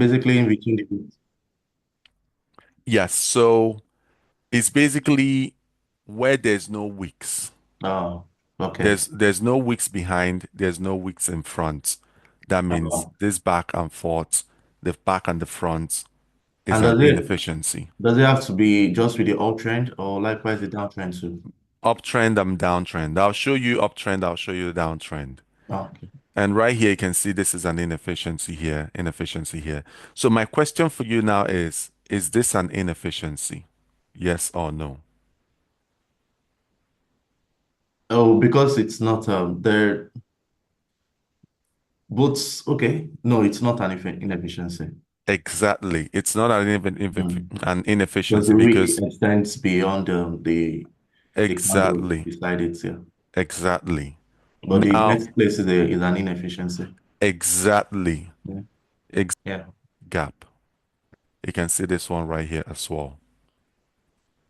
basically in between the weeks. Yes, so it's basically where there's no wicks. Oh, okay. There's no wicks behind, there's no wicks in front. That means Oh. this back and forth, the back and the front is And an inefficiency. does it have to be just with the uptrend or likewise the downtrend too? Uptrend and downtrend. I'll show you uptrend, I'll show you downtrend. Oh, okay. And right here, you can see this is an inefficiency here, inefficiency here. So my question for you now is this an inefficiency? Yes or no? Oh, because it's not they're both okay. No, it's not an inefficiency. Exactly. It's not Mm. an Because inefficiency the week because extends beyond the candle exactly, beside it, yeah. exactly. But the Now, next place is an inefficiency. exactly, Yeah. ex Yeah. gap. You can see this one right here as well,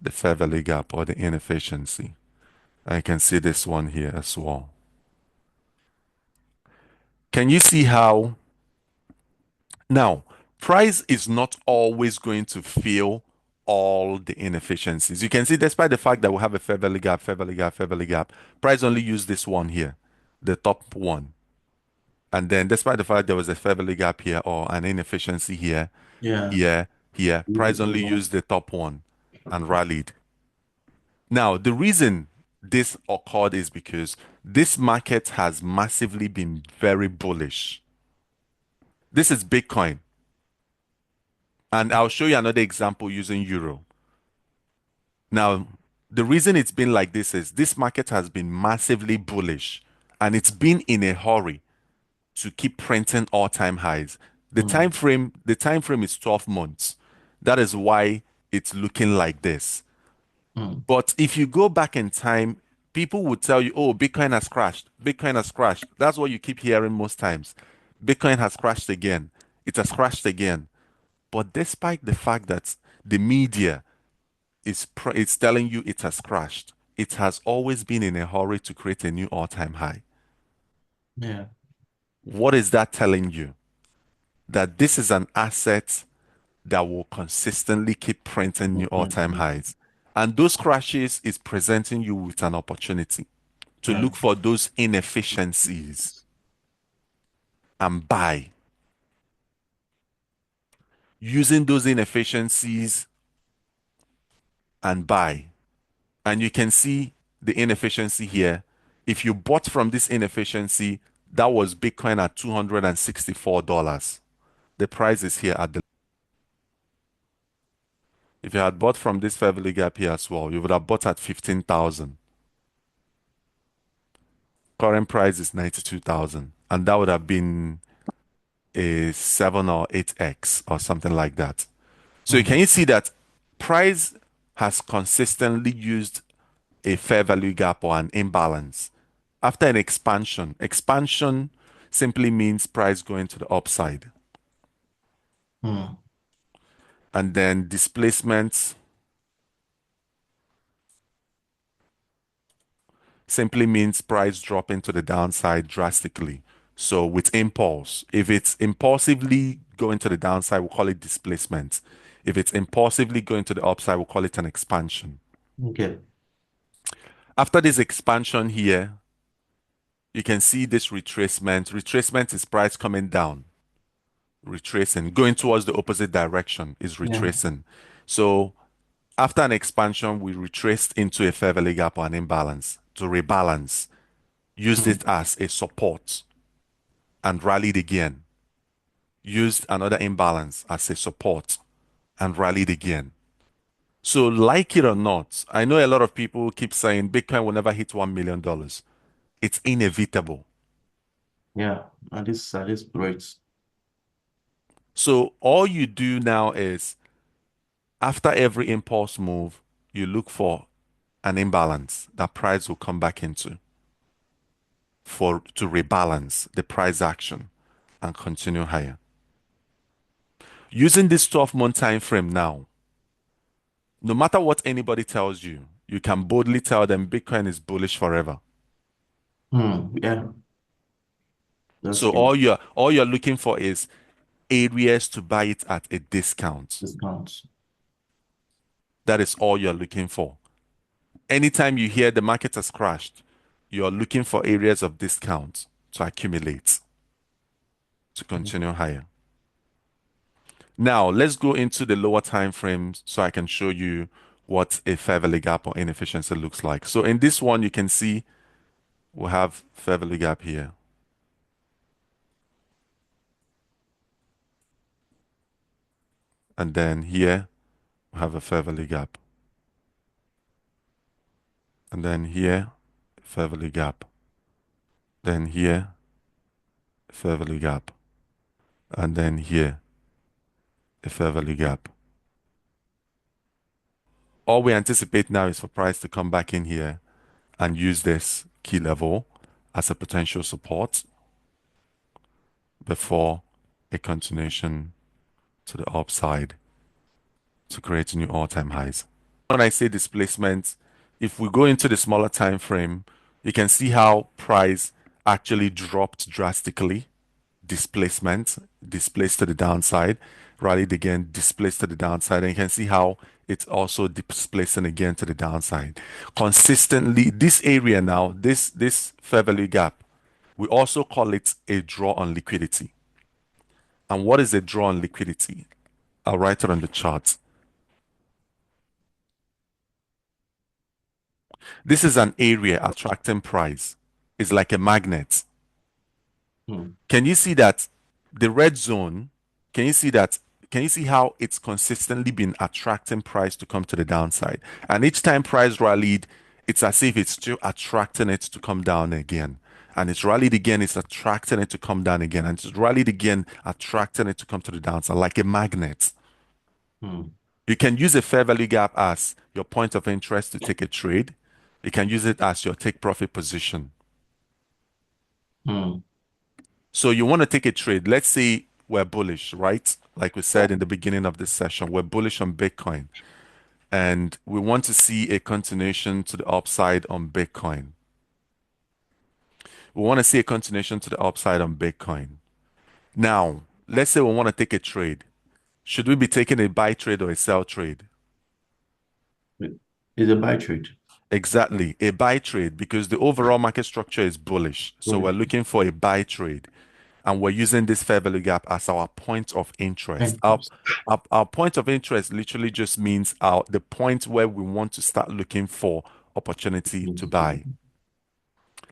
the fair value gap or the inefficiency. I can see this one here as well. Can you see how now price is not always going to fill all the inefficiencies? You can see despite the fact that we have a fair value gap, fair value gap, fair value gap, price only use this one here, the top one. And then despite the fact there was a fair value gap here or an inefficiency here, Yeah. here, here, price only used the top one and rallied. Now, the reason this occurred is because this market has massively been very bullish. This is Bitcoin. And I'll show you another example using euro. Now, the reason it's been like this is this market has been massively bullish and it's been in a hurry to keep printing all-time highs. Mm. The time frame is 12 months. That is why it's looking like this. Mm. But if you go back in time, people would tell you, "Oh, Bitcoin has crashed. Bitcoin has crashed." That's what you keep hearing most times. Bitcoin has crashed again. It has crashed again. But despite the fact that the media it's telling you it has crashed, it has always been in a hurry to create a new all-time high. Yeah. What is that telling you? That this is an asset that will consistently keep printing new all-time Mm. highs. And those crashes is presenting you with an opportunity to Yeah. look for those inefficiencies and buy. Using those inefficiencies and buy. And you can see the inefficiency here. If you bought from this inefficiency, that was Bitcoin at $264. The price is here at the. If you had bought from this fair value gap here as well, you would have bought at 15,000. Current price is 92,000. And that would have been a 7 or 8x or something like that. So can Mm. you see that price has consistently used a fair value gap or an imbalance after an expansion? Expansion simply means price going to the upside. Mm. And then displacement simply means price dropping to the downside drastically. So with impulse, if it's impulsively going to the downside, we'll call it displacement. If it's impulsively going to the upside, we'll call it an expansion. Okay. After this expansion here, you can see this retracement. Retracement is price coming down, retracing, going towards the opposite direction is Yeah. retracing. So after an expansion, we retraced into a fair value gap or an imbalance to rebalance, used Mm. it as a support and rallied again, used another imbalance as a support and rallied again. So, like it or not, I know a lot of people keep saying Bitcoin will never hit $1 million. It's inevitable. Yeah. At this rate. So, all you do now is after every impulse move, you look for an imbalance that price will come back into for to rebalance the price action and continue higher. Using this 12-month time frame now, no matter what anybody tells you, you can boldly tell them Bitcoin is bullish forever. Mm. Yeah. That's So true. all you're looking for is areas to buy it at a discount. Discounts. That is all you're looking for. Anytime you hear the market has crashed, you're looking for areas of discount to accumulate, to continue higher. Now, let's go into the lower time frames so I can show you what a fair value gap or inefficiency looks like. So in this one, you can see we have fair value gap here. And then here, we have a fair value gap. And then here, fair value gap. Then here, fair value gap. And then here, a fair value gap. All we anticipate now is for price to come back in here and use this key level as a potential support before a continuation to the upside to create new all-time highs. When I say displacement, if we go into the smaller time frame, you can see how price actually dropped drastically. Displacement, displaced to the downside, rallied again, displaced to the downside, and you can see how it's also displacing again to the downside. Consistently, this area now, this fair value gap, we also call it a draw on liquidity. And what is a draw on liquidity? I'll write it on the chart. This is an area attracting price. It's like a magnet. Hmm. Can you see that the red zone? Can you see that? Can you see how it's consistently been attracting price to come to the downside? And each time price rallied, it's as if it's still attracting it to come down again. And it's rallied again, it's attracting it to come down again. And it's rallied again, attracting it to come to the downside like a magnet. Hmm. You can use a fair value gap as your point of interest to take a trade. You can use it as your take profit position. Hmm. So you want to take a trade. Let's say we're bullish, right? Like we said in the beginning of this session, we're bullish on Bitcoin and we want to see a continuation to the upside on Bitcoin. We want to see a continuation to the upside on Bitcoin. Now, let's say we want to take a trade. Should we be taking a buy trade or a sell trade? It's a buy trade. Exactly, a buy trade because the overall market structure is bullish. So we're Bullish. looking for a buy trade. And we're using this fair value gap as our point of interest. Interest. Our point of interest literally just means the point where we want to start looking for opportunity to buy.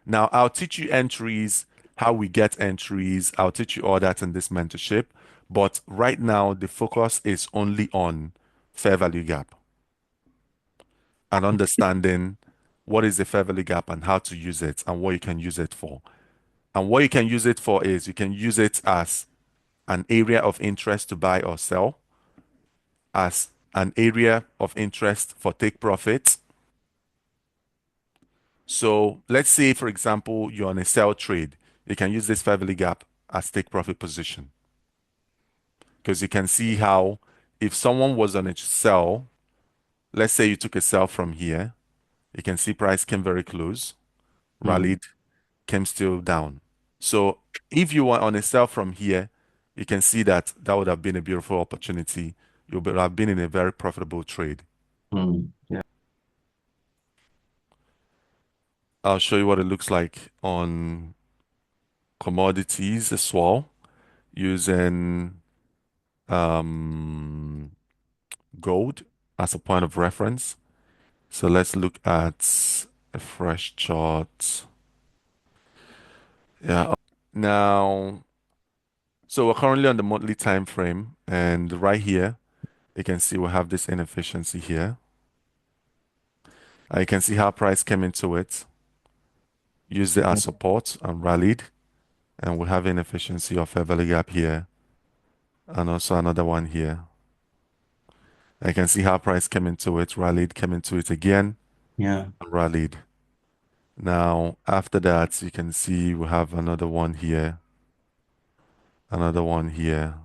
Now, I'll teach you entries, how we get entries. I'll teach you all that in this mentorship. But right now, the focus is only on fair value gap and understanding what is the fair value gap and how to use it and what you can use it for. And what you can use it for is you can use it as an area of interest to buy or sell, as an area of interest for take profit. So let's say, for example, you're on a sell trade. You can use this fair value gap as take profit position because you can see how if someone was on a sell, let's say you took a sell from here, you can see price came very close, Hmm. rallied, came still down. So if you were on a sell from here, you can see that that would have been a beautiful opportunity. You would have been in a very profitable trade. Hmm. Yeah. I'll show you what it looks like on commodities as well, using um, gold as a point of reference. So let's look at a fresh chart. Yeah. Now, so we're currently on the monthly time frame, and right here, you can see we have this inefficiency here. And you can see how price came into it, used it as support and rallied, and we have inefficiency of a value gap here, and also another one here. I can see how price came into it, rallied, came into it again, Yeah. and rallied. Now, after that, you can see we have another one here, another one here.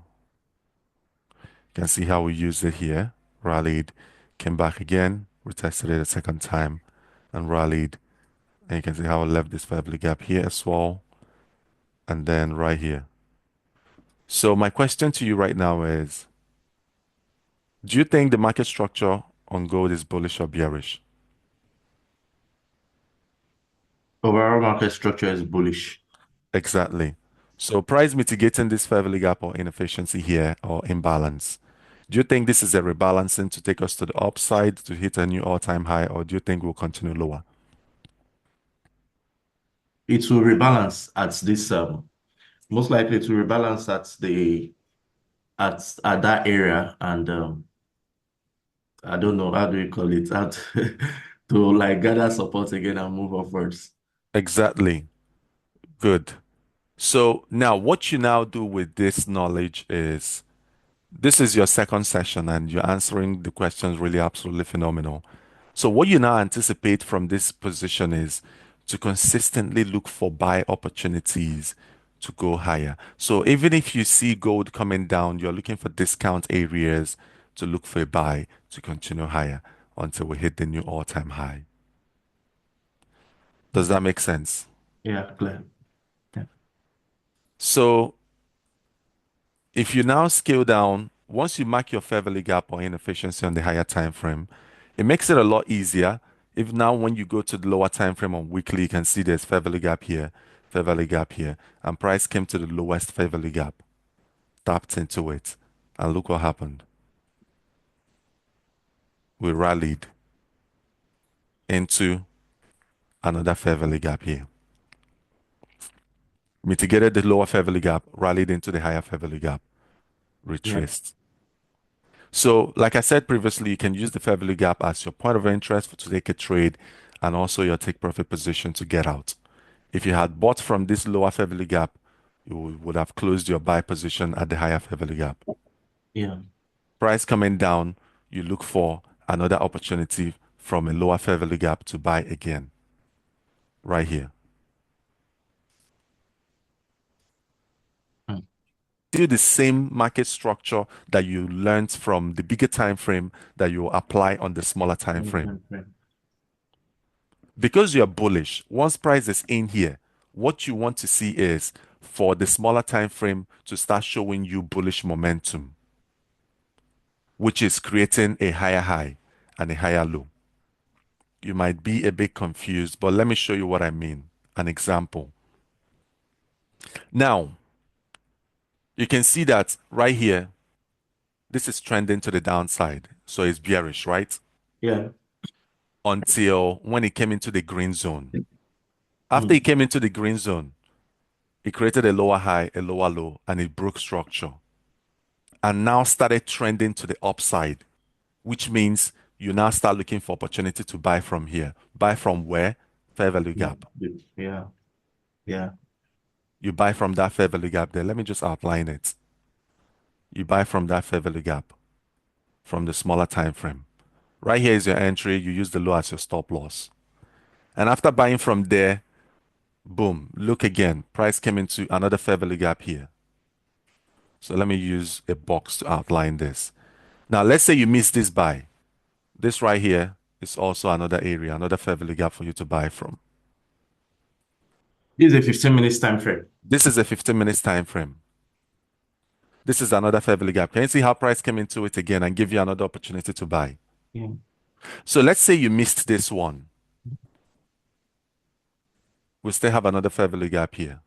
You can see how we used it here, rallied, came back again, retested it a second time, and rallied. And you can see how I left this fair value gap here as well, and then right here. So my question to you right now is, do you think the market structure on gold is bullish or bearish? Overall market structure is bullish. Exactly. So price mitigating this fair value gap or inefficiency here or imbalance. Do you think this is a rebalancing to take us to the upside to hit a new all-time high, or do you think we'll continue lower? It will rebalance at this most likely to rebalance at that area, and I don't know how do we call it at to like gather support again and move upwards. Exactly. Good. So now what you now do with this knowledge is this is your second session and you're answering the questions really absolutely phenomenal. So what you now anticipate from this position is to consistently look for buy opportunities to go higher. So even if you see gold coming down, you're looking for discount areas to look for a buy to continue higher until we hit the new all-time high. Does that make sense? Yeah, clear. Yeah, So if you now scale down, once you mark your fair value gap or inefficiency on the higher time frame, it makes it a lot easier. If now when you go to the lower time frame on weekly, you can see there's fair value gap here, fair value gap here, and price came to the lowest fair value gap, tapped into it, and look what happened. We rallied into another fair value gap here, mitigated the lower fair value gap, rallied into the higher fair value gap, yeah, retraced. So, like I said previously, you can use the fair value gap as your point of interest to take a trade and also your take profit position to get out. If you had bought from this lower fair value gap, you would have closed your buy position at the higher fair value gap. yeah. Price coming down, you look for another opportunity from a lower fair value gap to buy again, right here. Mm. Still the same market structure that you learned from the bigger time frame that you apply on the smaller time One frame. time frame. Because you're bullish, once price is in here, what you want to see is for the smaller time frame to start showing you bullish momentum, which is creating a higher high and a higher low. You might be a bit confused, but let me show you what I mean. An example. Now, you can see that right here, this is trending to the downside. So it's bearish, right? Yeah. Until when it came into the green zone. After it Mm. came into the green zone, it created a lower high, a lower low, and it broke structure and now started trending to the upside, which means you now start looking for opportunity to buy from here. Buy from where? Fair value Yeah. gap. Yeah. Yeah. You buy from that fair value gap there. Let me just outline it. You buy from that fair value gap from the smaller time frame. Right here is your entry. You use the low as your stop loss. And after buying from there, boom, look again. Price came into another fair value gap here. So let me use a box to outline this. Now, let's say you miss this buy. This right here is also another area, another fair value gap for you to buy from. This is a 15 minutes time frame. This is a 15 minutes time frame. This is another fair value gap. Can you see how price came into it again and give you another opportunity to buy? Yeah. So let's say you missed this one. We still have another fair value gap here.